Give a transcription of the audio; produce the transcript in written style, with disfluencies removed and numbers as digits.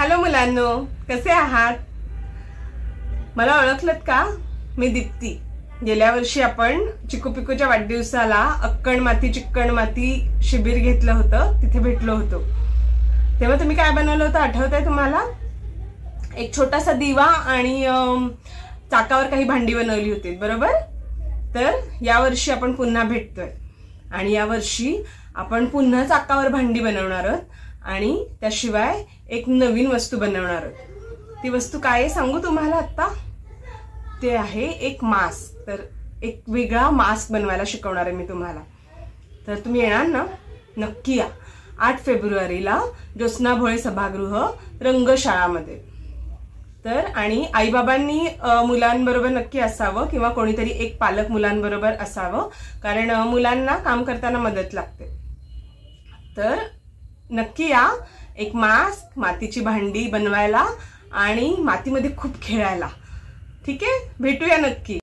Hello मुलांनो, कसे आहात? मला ओळखलत का? मी दीप्ती. गेल्या वर्षी आपण चिकू पिकूच्या वाढदिवसाला अक्कण माती चिक्कण माती शिबिर घेतलं होतं, तिथे भेटलो होतो. तेव्हा तुम्ही काय बनवलं होतं आठवतंय तुम्हाला? एक छोटासा दिवा आणि चाकावर काही भांडी बनवली होती, बरोबर? तर यावर्षी आपण पुन्हा भेटतोय आणि यावर्षी आपण पुन्हा चाकावर भांडी बनवणार आहोत आणि त्याशिवाय एक नवीन वस्तू बनवणार आहोत. ती वस्तू काय आहे सांगू तुम्हाला आता? ते आहे एक मास्क. तर एक वेगळा मास्क बनवायला शिकवणार आहे मी तुम्हाला. तर तुम्ही येणार ना? नक्की या. 8 फेब्रुवारीला ज्योत्स्ना भोळे सभागृह रंगशाळामध्ये. तर आणि आईबाबांनी मुलांबरोबर नक्की असावं किंवा कोणीतरी एक पालक मुलांबरोबर असावं, कारण मुलांना काम करताना मदत लागते. तर नक्की या. एक मास्क, मातीची भांडी बनवायला आणि मातीमध्ये खूप खेळायला. ठीक आहे, भेटूया नक्की.